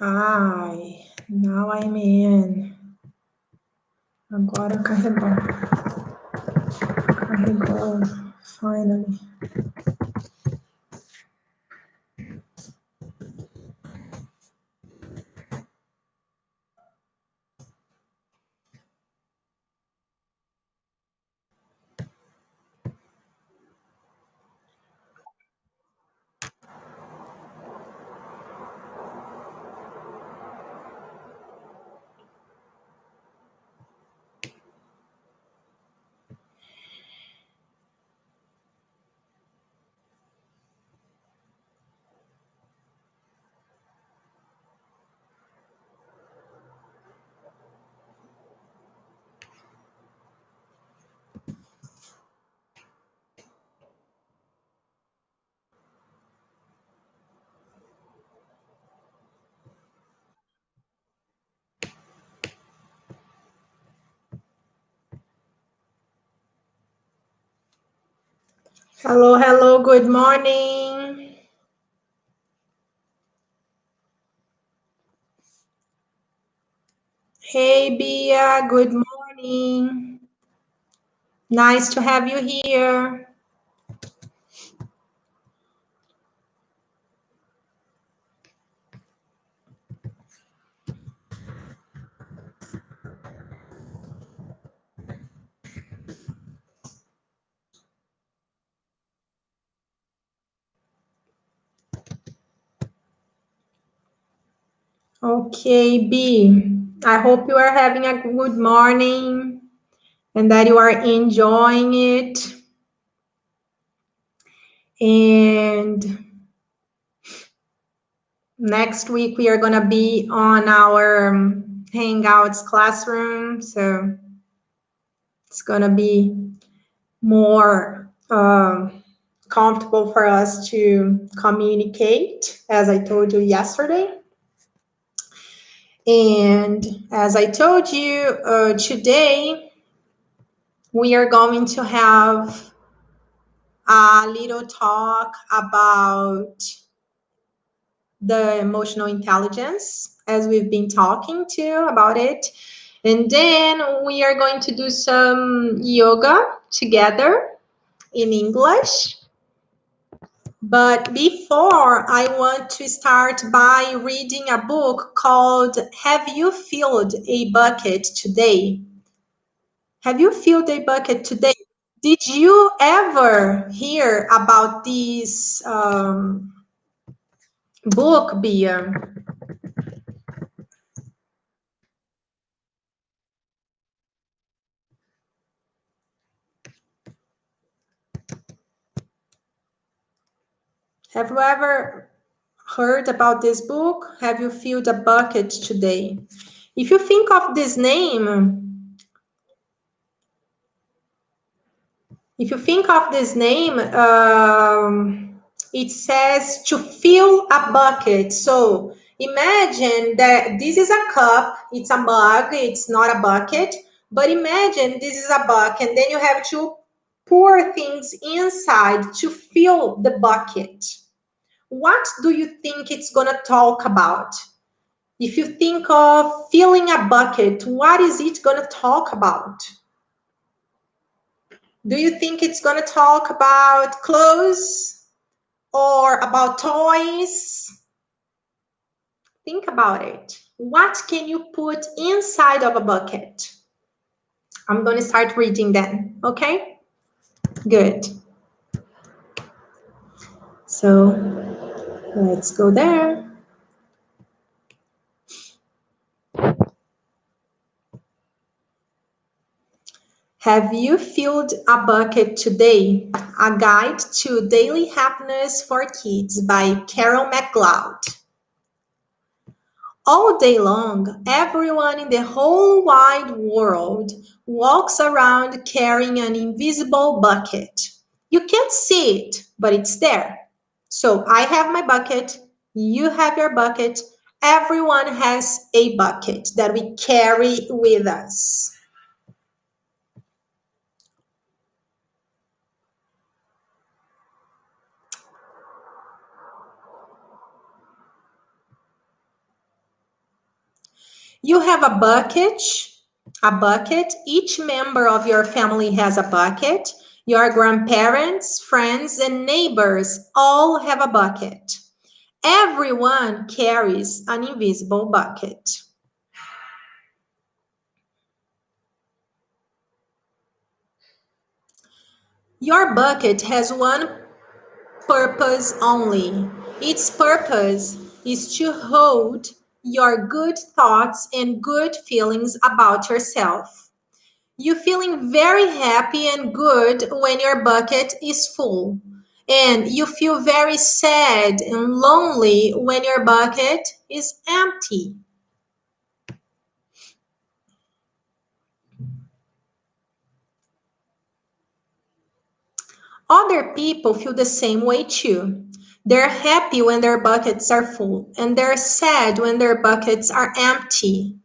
Hi, now I'm in. Agora carregou. Carregou, finally. Hello, good morning. Hey, Bia, good morning. Nice to have you here. Okay, B, I hope you are having a good morning and that you are enjoying it. And next week we are going to be on our Hangouts classroom. So it's going to be more comfortable for us to communicate, as I told you yesterday. And as I told you, today we are going to have a little talk about the emotional intelligence, as we've been talking to about it. And then we are going to do some yoga together in English. But before, I want to start by reading a book called Have You Filled a Bucket Today? Have you filled a bucket today? Did you ever hear about this book, Bia? Have you ever heard about this book? Have you filled a bucket today? If you think of this name, it says to fill a bucket. So imagine that this is a cup, it's a mug, it's not a bucket. But imagine this is a bucket, and then you have to pour things inside to fill the bucket. What do you think it's going to talk about? If you think of filling a bucket, what is it going to talk about? Do you think it's going to talk about clothes or about toys? Think about it. What can you put inside of a bucket? I'm going to start reading then, okay? Good. So let's go there. Have you filled a bucket today? A Guide to Daily Happiness for Kids by Carol McLeod. All day long, everyone in the whole wide world walks around carrying an invisible bucket. You can't see it, but it's there. So I have my bucket, you have your bucket, everyone has a bucket that we carry with us. You have a bucket, a bucket. Each member of your family has a bucket. Your grandparents, friends, and neighbors all have a bucket. Everyone carries an invisible bucket. Your bucket has one purpose only. Its purpose is to hold your good thoughts and good feelings about yourself. You feeling very happy and good when your bucket is full. And you feel very sad and lonely when your bucket is empty. Other people feel the same way too. They're happy when their buckets are full, and they're sad when their buckets are empty.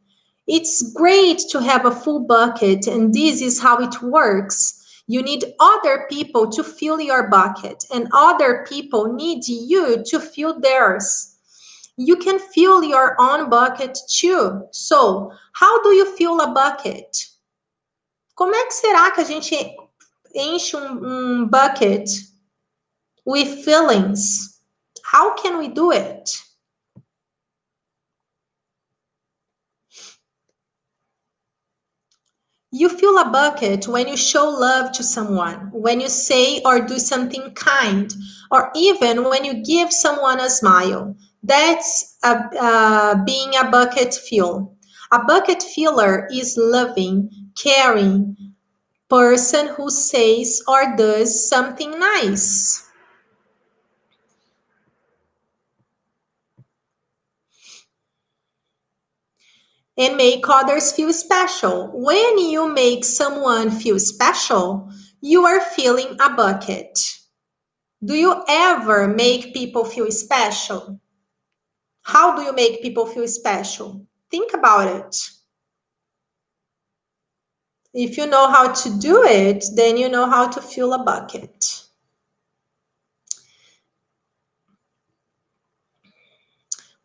It's great to have a full bucket, and this is how it works. You need other people to fill your bucket, and other people need you to fill theirs. You can fill your own bucket too. So, how do you fill a bucket? Como é que será que a gente enche um bucket with feelings? How can we do it? You fill a bucket when you show love to someone, when you say or do something kind, or even when you give someone a smile. That's being a bucket fill. A bucket filler is loving, caring person who says or does something nice. And make others feel special. When you make someone feel special, you are filling a bucket. Do you ever make people feel special? How do you make people feel special? Think about it. If you know how to do it, then you know how to fill a bucket.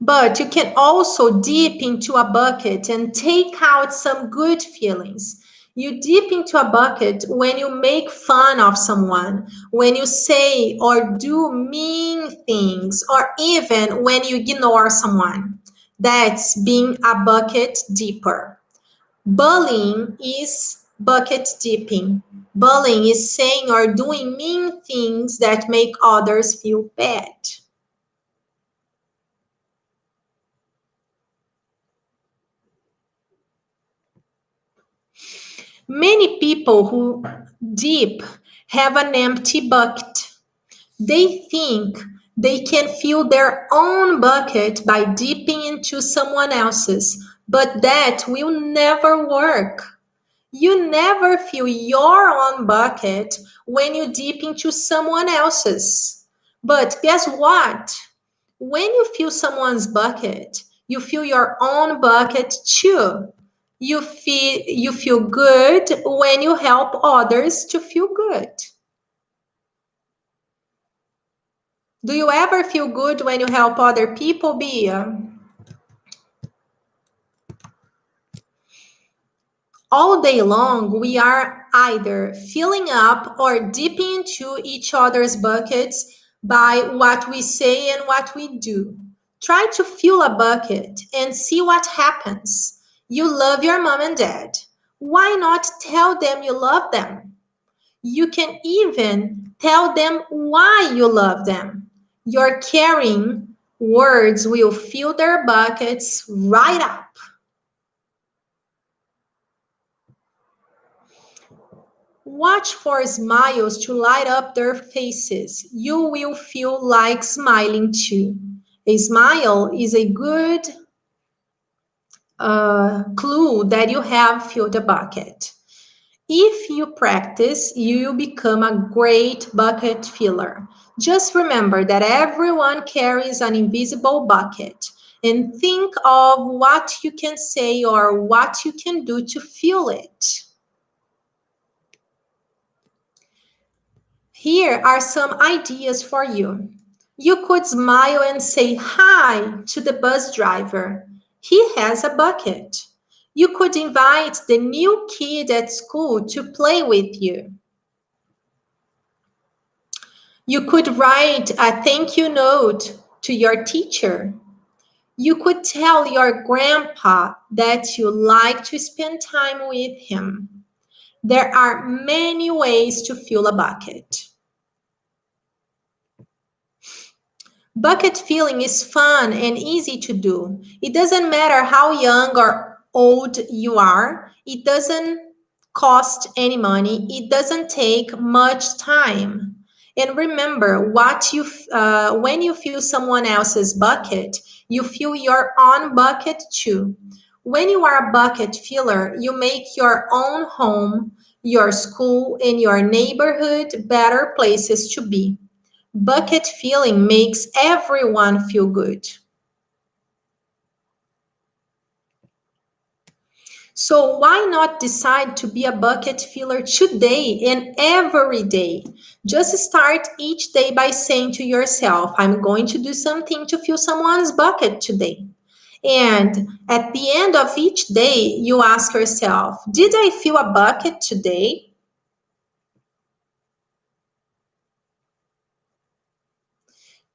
But you can also dip into a bucket and take out some good feelings. You dip into a bucket when you make fun of someone, when you say or do mean things, or even when you ignore someone. That's being a bucket dipper. Bullying is bucket dipping. Bullying is saying or doing mean things that make others feel bad. Many people who dip have an empty bucket. They think they can fill their own bucket by dipping into someone else's, but that will never work. You never fill your own bucket when you dip into someone else's. But guess what? When you fill someone's bucket, you fill your own bucket too. You feel good when you help others to feel good. Do you ever feel good when you help other people, Bia? All day long, we are either filling up or dipping into each other's buckets by what we say and what we do. Try to fill a bucket and see what happens. You love your mom and dad. Why not tell them you love them? You can even tell them why you love them. Your caring words will fill their buckets right up. Watch for smiles to light up their faces. You will feel like smiling too. A smile is a good clue that you have filled the bucket. If you practice, you will become a great bucket filler. Just remember that everyone carries an invisible bucket, and think of what you can say or what you can do to fill it. Here are some ideas for you. You could smile and say hi to the bus driver. He has a bucket. You could invite the new kid at school to play with you. You could write a thank you note to your teacher. You could tell your grandpa that you like to spend time with him. There are many ways to fill a bucket. Bucket filling is fun and easy to do. It doesn't matter how young or old you are. It doesn't cost any money. It doesn't take much time. And remember, when you fill someone else's bucket, you fill your own bucket too. When you are a bucket filler, you make your own home, your school, and your neighborhood better places to be. Bucket filling makes everyone feel good. So why not decide to be a bucket filler today and every day? Just start each day by saying to yourself, I'm going to do something to fill someone's bucket today. And at the end of each day, you ask yourself, did I fill a bucket today?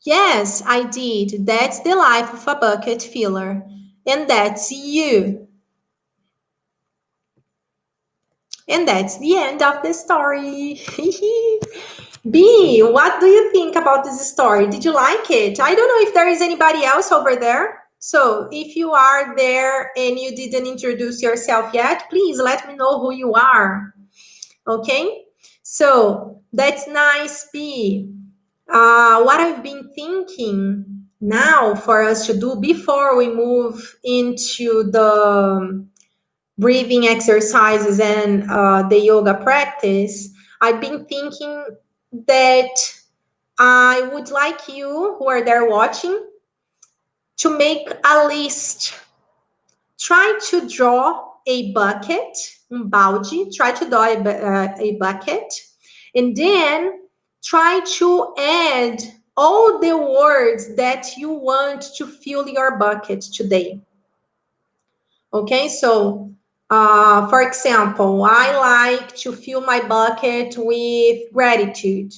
Yes, I did. That's the life of a bucket filler. And that's you. And that's the end of the story. B, what do you think about this story? Did you like it? I don't know if there is anybody else over there. So if you are there and you didn't introduce yourself yet, please let me know who you are. Okay? So that's nice, B. What I've been thinking now for us to do before we move into the breathing exercises and the yoga practice, I've been thinking that I would like you who are there watching to make a list. Try to draw a bucket, balde, try to draw a bucket, and then try to add all the words that you want to fill your bucket today. Okay, so for example, I like to fill my bucket with gratitude.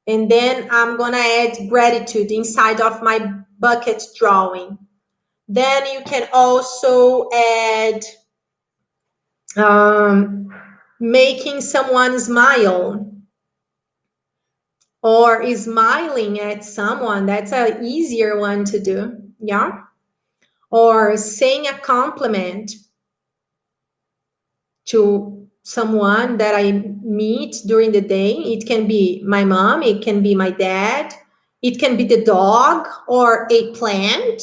And then I'm gonna add gratitude inside of my bucket drawing. Then you can also add making someone smile or smiling at someone. That's an easier one to do. Yeah. Or saying a compliment to someone that I meet during the day. It can be my mom, it can be my dad, it can be the dog or a plant.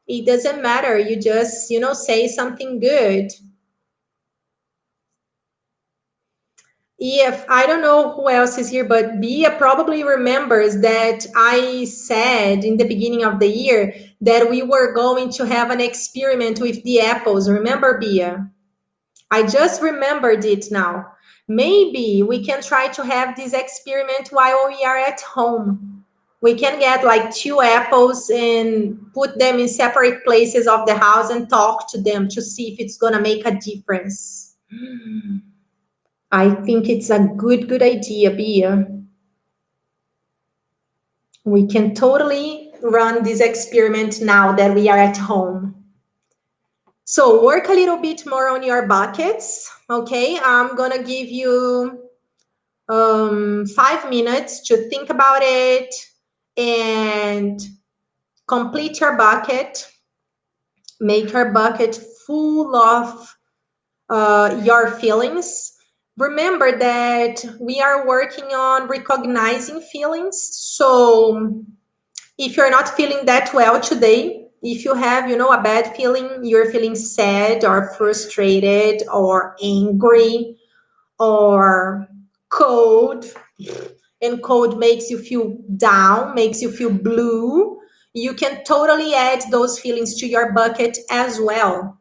It doesn't matter. You just, say something good. If I don't know who else is here, but Bia probably remembers that I said in the beginning of the year that we were going to have an experiment with the apples. Remember, Bia? I just remembered it now. Maybe we can try to have this experiment while we are at home. We can get like 2 apples and put them in separate places of the house and talk to them to see if it's going to make a difference. I think it's a good idea, Bia. We can totally run this experiment now that we are at home. So work a little bit more on your buckets. Okay, I'm gonna give you 5 minutes to think about it and complete your bucket. Make your bucket full of your feelings. Remember that we are working on recognizing feelings. So if you're not feeling that well today, if you have, a bad feeling, you're feeling sad or frustrated or angry or cold, and cold makes you feel down, makes you feel blue, you can totally add those feelings to your bucket as well.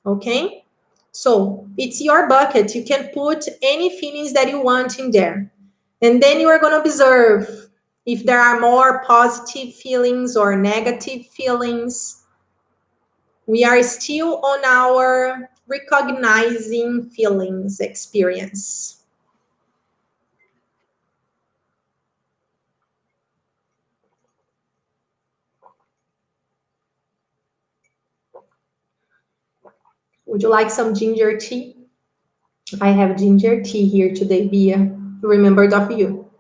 Okay? So it's your bucket. You can put any feelings that you want in there. And then you are going to observe if there are more positive feelings or negative feelings. We are still on our recognizing feelings experience. Would you like some ginger tea? I have ginger tea here today, Bia. Remembered of you.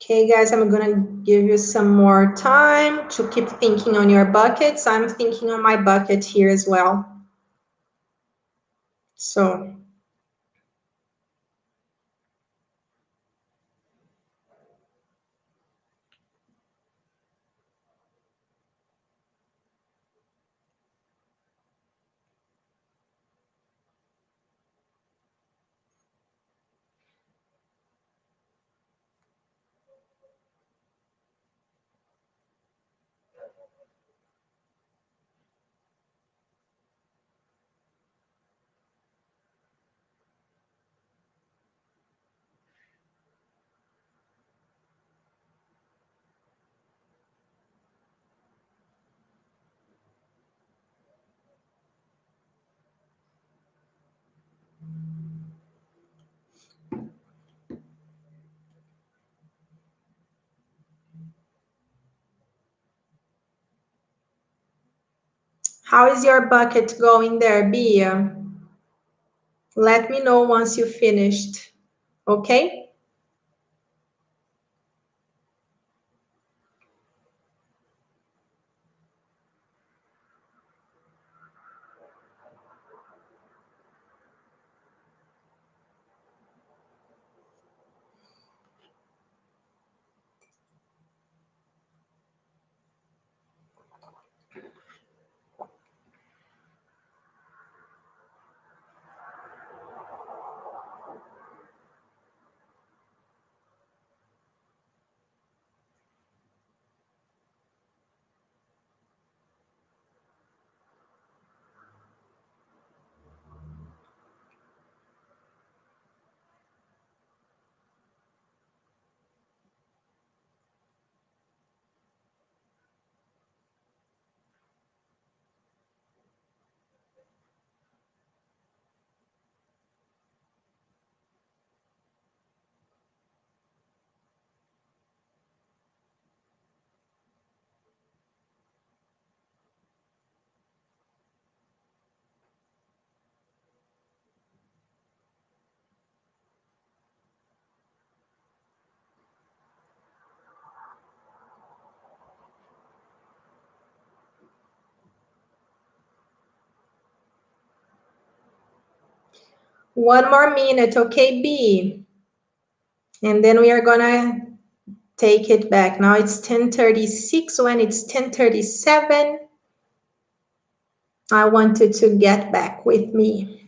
Okay, guys, I'm gonna give you some more time to keep thinking on your buckets. I'm thinking on my bucket here as well. So, how is your bucket going there, Bia? Let me know once you finished, okay? One more minute, okay, B? And then we are gonna take it back. Now it's 10:36. When it's 10:37, I wanted to get back with me.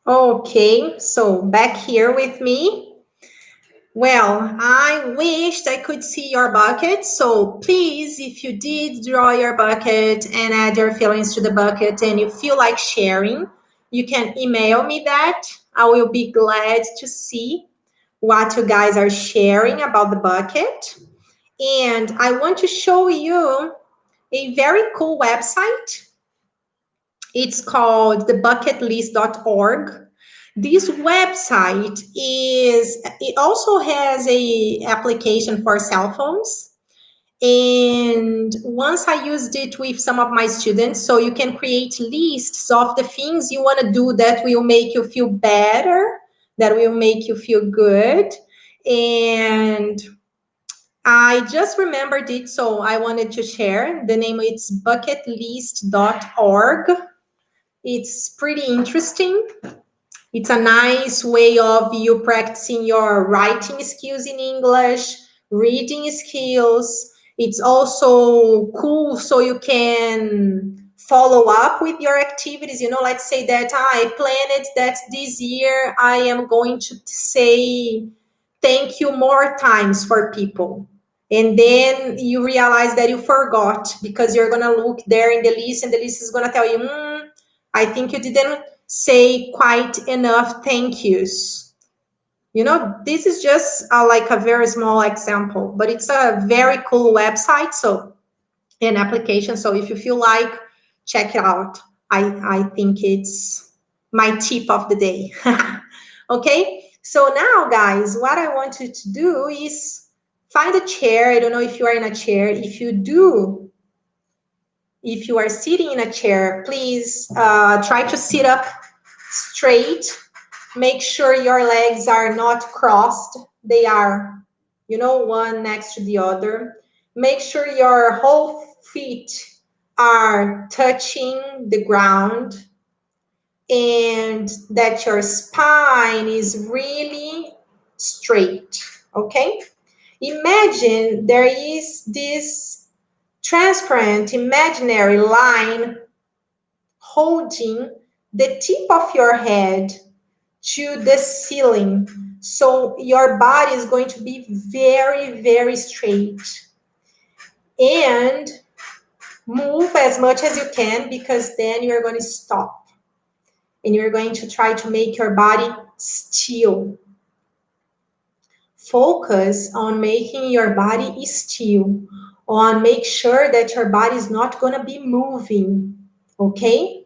Okay, so back here with me. Well, I wished I could see your bucket. So please, if you did draw your bucket and add your feelings to the bucket and you feel like sharing, you can email me that. I will be glad to see what you guys are sharing about the bucket. And I want to show you a very cool website. It's called thebucketlist.org. This website it also has a application for cell phones. And once I used it with some of my students, so you can create lists of the things you want to do that will make you feel better, that will make you feel good. And I just remembered it, so I wanted to share. The name is bucketlist.org. It's pretty interesting. It's a nice way of you practicing your writing skills in English, reading skills. It's also cool so you can follow up with your activities. You know, let's say that I planned that this year I am going to say thank you more times for people. And then you realize that you forgot because you're going to look there in the list and the list is going to tell you, I think you didn't say quite enough thank yous. You know, this is just like a very small example, but it's a very cool website. So, an application. So, if you feel like, check it out. I think it's my tip of the day. Okay. So, now, guys, what I want you to do is find a chair. I don't know if you are in a chair. If you do, if you are sitting in a chair, please try to sit up straight. Make sure your legs are not crossed. They are, you know, one next to the other. Make sure your whole feet are touching the ground and that your spine is really straight. Okay? Imagine there is this transparent imaginary line holding the tip of your head to the ceiling. So your body is going to be very, very straight. And move as much as you can because then you're going to stop. And you're going to try to make your body still. Focus on making your body still. On make sure that your body is not going to be moving. Okay?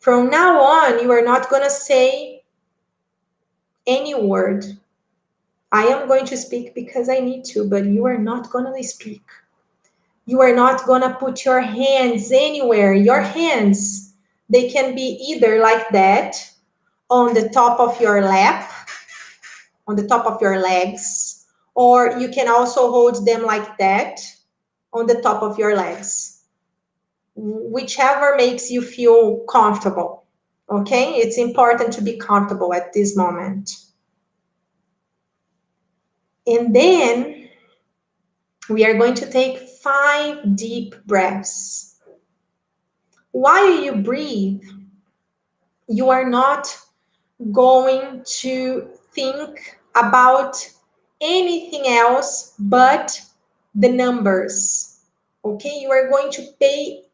From now on, you are not going to say any word. I am going to speak because I need to, but you are not going to speak. You are not going to put your hands anywhere. Your hands, they can be either like that, on the top of your lap, on the top of your legs, or you can also hold them like that on the top of your legs. Whichever makes you feel comfortable. Okay? It's important to be comfortable at this moment. And then we are going to take 5 deep breaths. While you breathe, you are not going to think about anything else but the numbers. Okay, you are going to pay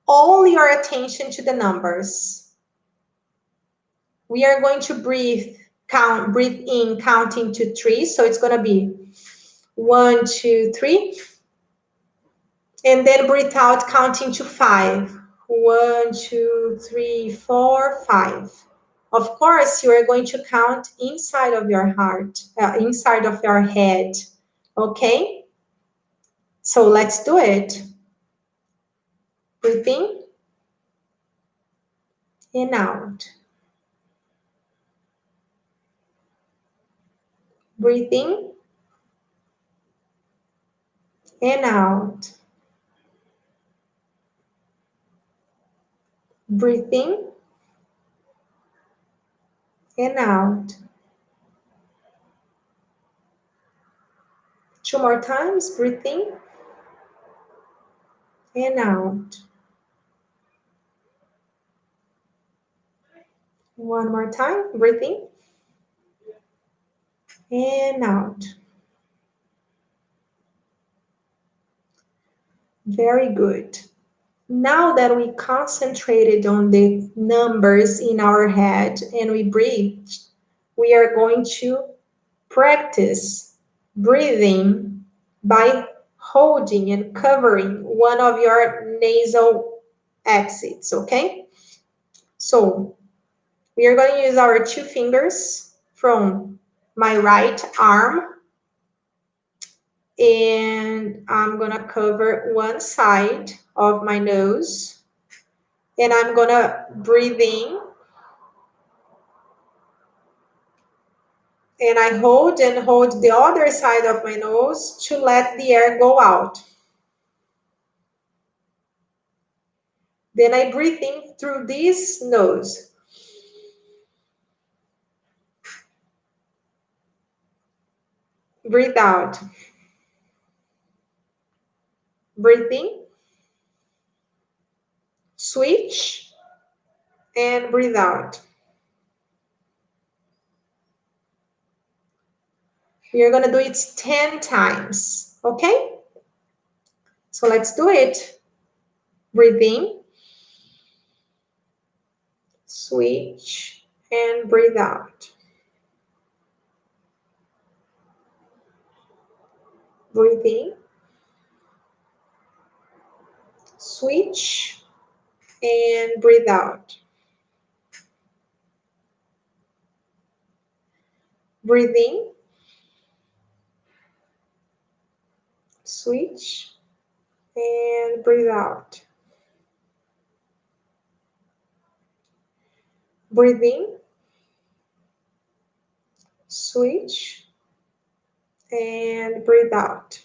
all your attention to the numbers. We are going to breathe in counting to 3. So it's going to be 1, 2, 3. And then breathe out counting to 5. 1, 2, 3, 4, 5. Of course, you are going to count inside of your heart, inside of your head. Okay? So let's do it. Breathe in and out. Breathe in and out. Breathe in and out. 2 more times. Breathe in and out. One more time, breathe in and out. Very good. Now that we concentrated on the numbers in our head and we breathe, we are going to practice breathing by holding and covering one of your nasal exits, okay? So we are going to use our two fingers from my right arm, and I'm gonna cover one side of my nose, and I'm gonna breathe in, and I hold and hold the other side of my nose to let the air go out. Then I breathe in through this nose. Breathe out. Breathe in. Switch and breathe out. We are going to do it 10 times, okay? So let's do it. Breathe in. Switch and breathe out. Breathe in. Switch and breathe out. Breathe in. Switch and breathe out. Breathe in. Switch and breathe out.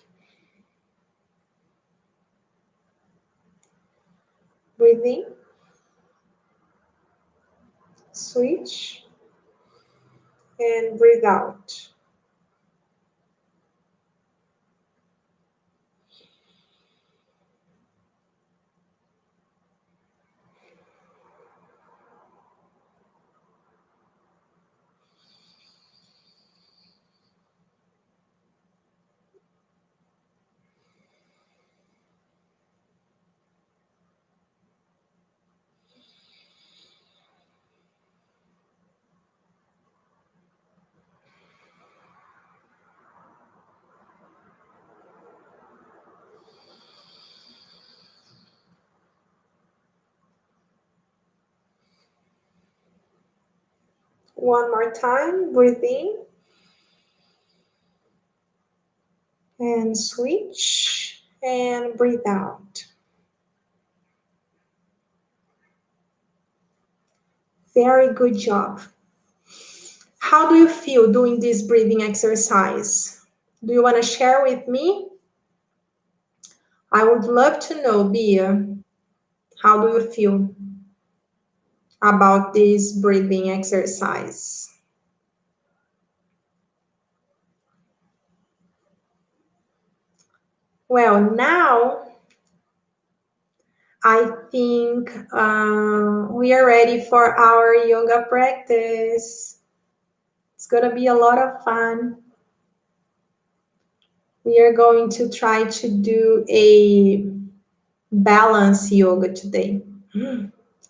Breathe in. Switch and breathe out. One more time, breathe in and switch and breathe out. Very good job. How do you feel doing this breathing exercise? Do you want to share with me? I would love to know, Bia, how do you feel about this breathing exercise? Well, now I think we are ready for our yoga practice. It's going to be a lot of fun. We are going to try to do a balance yoga today.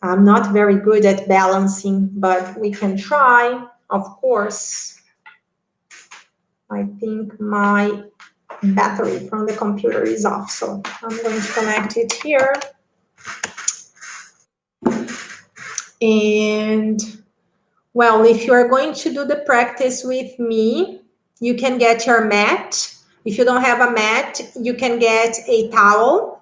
I'm not very good at balancing, but we can try, of course. I think my battery from the computer is off, so I'm going to connect it here. And well, if you are going to do the practice with me, you can get your mat. If you don't have a mat, you can get a towel.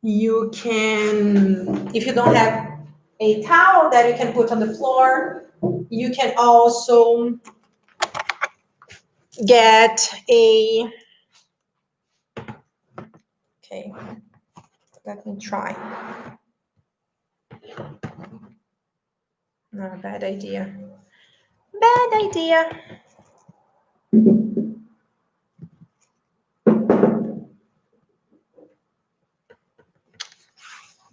You can, if you don't have a towel that you can put on the floor, you can also get a, okay, let me try. No, bad idea. Bad idea.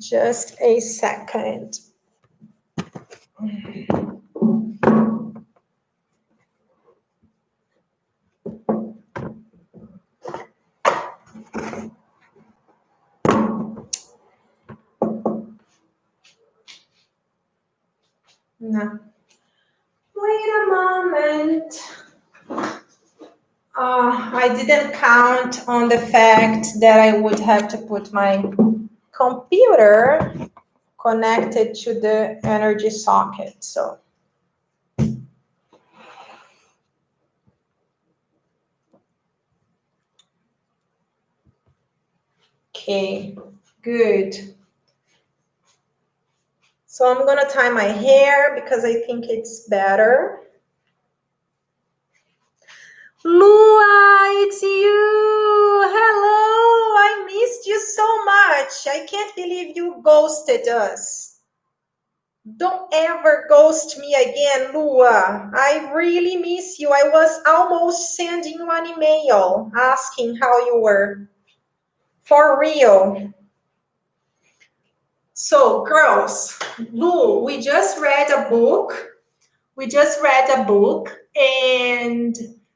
Just a second. No. Wait a moment. I didn't count on the fact that I would have to put my computer connected to the energy socket. So, okay, good. So I'm gonna tie my hair because I think it's better. Lua, it's you. Hello, I missed you so much. I can't believe you ghosted us. Don't ever ghost me again, Lua. I really miss you. I was almost sending you an email asking how you were. For real. So, girls, Lu, we just read a book. And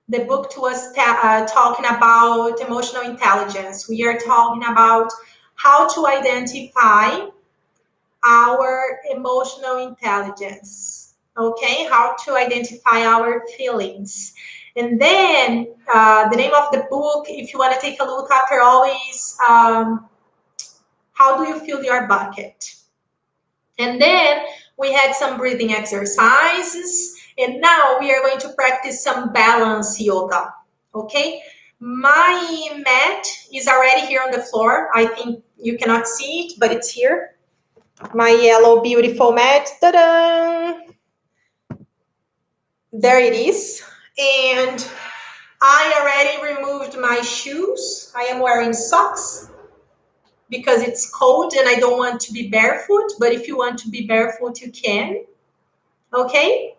the book was talking about emotional intelligence. We are talking about how to identify our emotional intelligence. Okay, how to identify our feelings. And then the name of the book, if you want to take a look after always, how do you fill your bucket? And then we had some breathing exercises. And now we are going to practice some balance yoga. Okay? My mat is already here on the floor. I think you cannot see it, but it's here. My yellow, beautiful mat. Ta-da! There it is. And I already removed my shoes. I am wearing socks because it's cold and I don't want to be barefoot. But if you want to be barefoot, you can. Okay?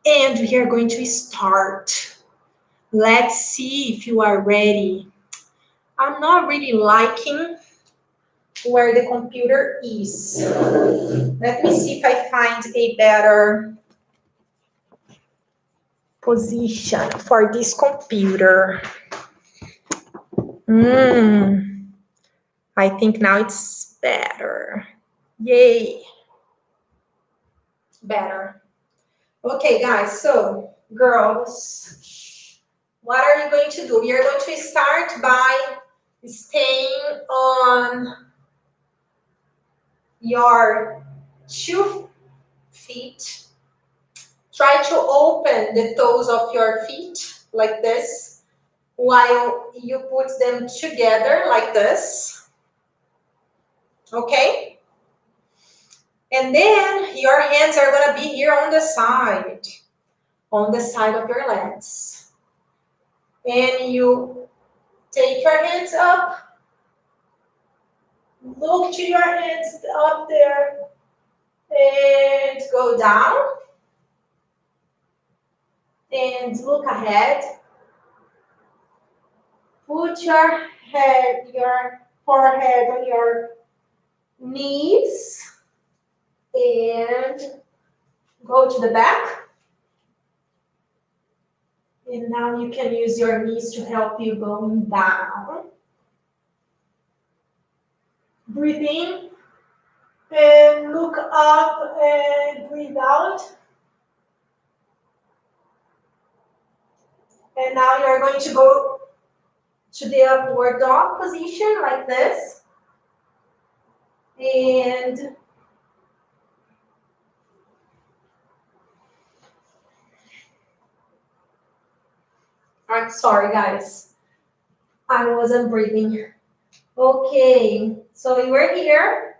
And we are going to start. Let's see if you are ready. I'm not really liking where the computer is. Let me see if I find a better position for this computer. I think now it's better. Yay. Better. Okay, guys, so girls, what are you going to do? You're going to start by staying on your 2 feet. Try to open the toes of your feet like this while you put them together like this. Okay? And then your hands are going to be here on the side of your legs. And you take your hands up. Look to your hands up there. And go down. And look ahead. Put your forehead on your knees. And go to the back. And now you can use your knees to help you going down. Breathe in and look up and breathe out. And now you're going to go to the upward dog position like this. And I'm sorry, guys. I wasn't breathing. Okay, so you were here.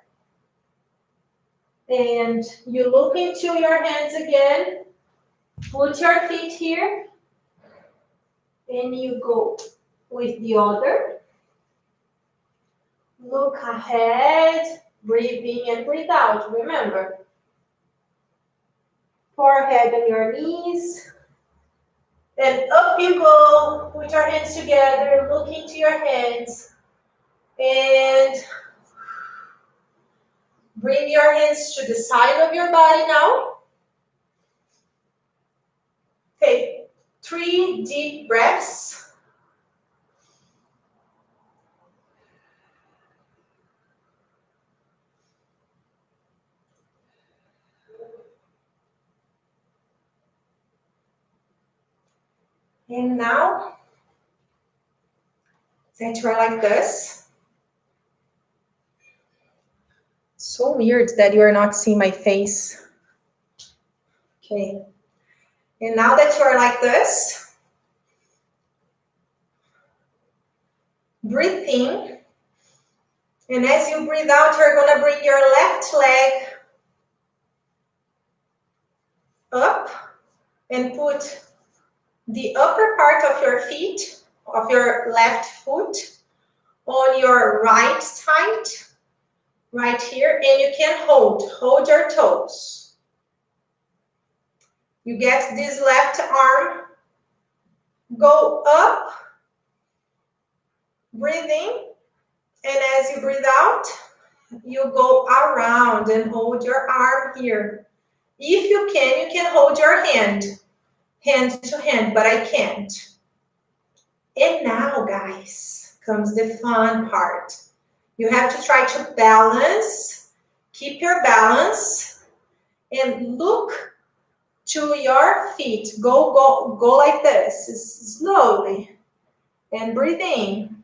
And you look into your hands again. Put your feet here. And you go with the other. Look ahead. Breathe in and breathe out. Remember. Forehead on your knees. Then up you go. Put your hands together. Look into your hands. And Bring your hands to the side of your body now. Take 3 deep breaths. And now that you're like this. So weird that you are not seeing my face. Okay. And now that you're like this, breathe in. And as you breathe out, you're going to bring your left leg up and put the upper part of your feet, of your left foot, on your right side, right here, and you can hold your toes. You get this left arm, go up, breathe in, and as you breathe out, you go around and hold your arm here. If you can hold your hand to hand, but I can't. And now, guys, comes the fun part. You have to try to balance, keep your balance, and look to your feet. Go like this, slowly, and breathe in.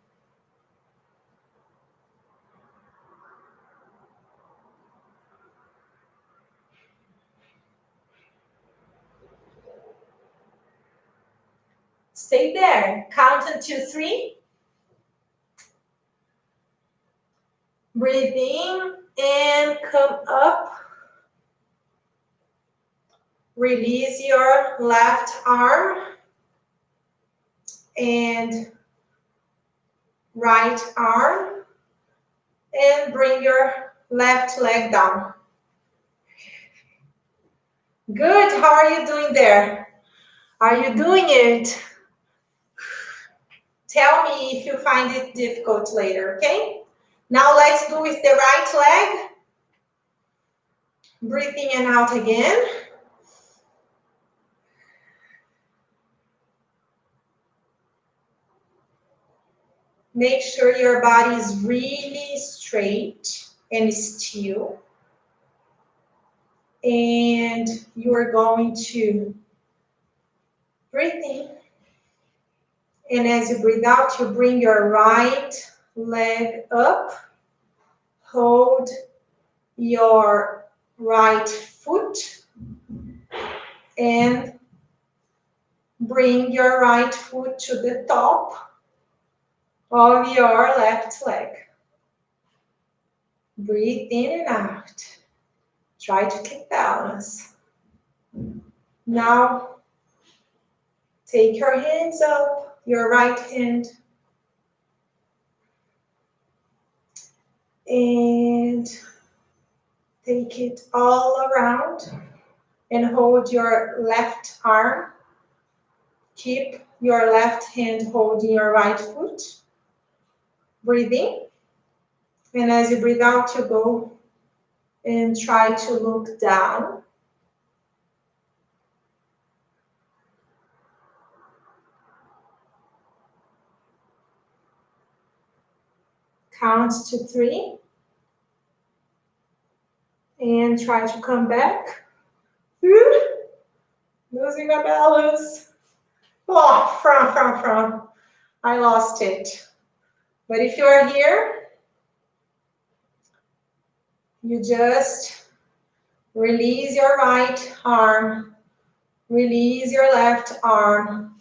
Stay there. Count until 3. Breathe in and come up. Release your left arm and right arm and bring your left leg down. Good. How are you doing there? Are you doing it? Tell me if you find it difficult later, okay? Now let's do with the right leg. Breathe in and out again. Make sure your body is really straight and still. And you are going to breathe in. And as you breathe out, you bring your right leg up. Hold your right foot and bring your right foot to the top of your left leg. Breathe in and out. Try to keep balance. Now, take your hands up, your right hand, and take it all around and hold your left arm. Keep your left hand holding your right foot. Breathe in. And as you breathe out, you go and try to look down. Count to 3. And try to come back. Losing my balance. Oh, from. I lost it. But if you are here, you just release your right arm, release your left arm,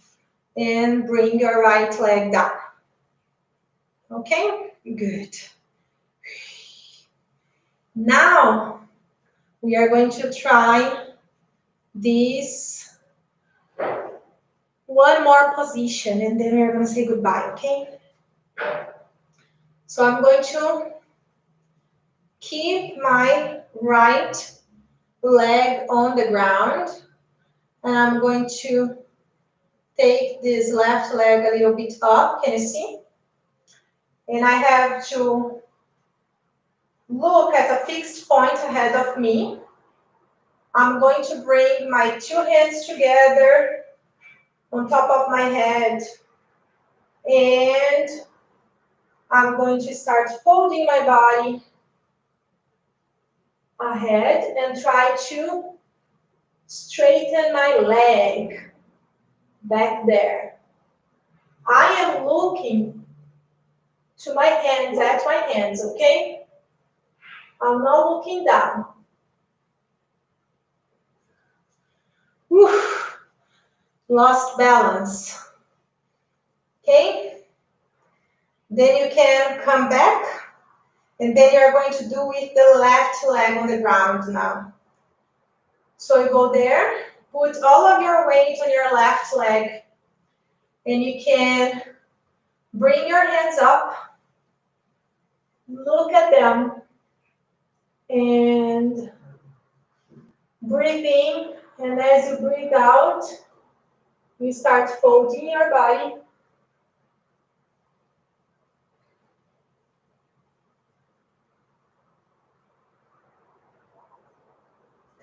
and bring your right leg down. Okay? Good. Now, we are going to try this one more position, and then we're going to say goodbye, okay? So I'm going to keep my right leg on the ground, and I'm going to take this left leg a little bit up. Can you see? And I have to Look at a fixed point ahead of me. I'm going to bring my two hands together on top of my head, and I'm going to start folding my body ahead and try to straighten my leg back there. I am looking to my hands, at my hands, okay? I'm not looking down. Whew. Lost balance. Okay? Then you can come back, and then you're going to do with the left leg on the ground now. So you go there, put all of your weight on your left leg, and you can bring your hands up, look at them, and breathe in. And as you breathe out, you start folding your body.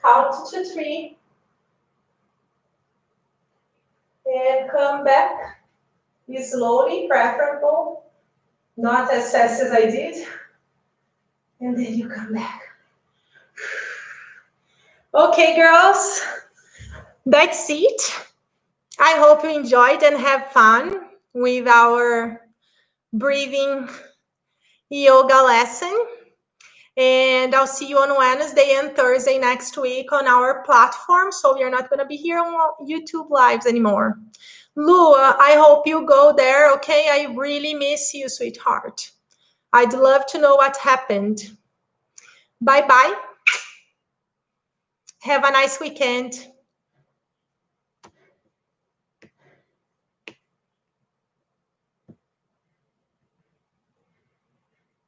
Count to 3. And come back. You slowly, preferable, not as fast as I did. And then you come back. Okay, girls, that's it. I hope you enjoyed and have fun with our breathing yoga lesson. And I'll see you on Wednesday and Thursday next week on our platform. So you're not going to be here on YouTube Lives anymore. Lua, I hope you go there, okay? I really miss you, sweetheart. I'd love to know what happened. Bye-bye. Have a nice weekend.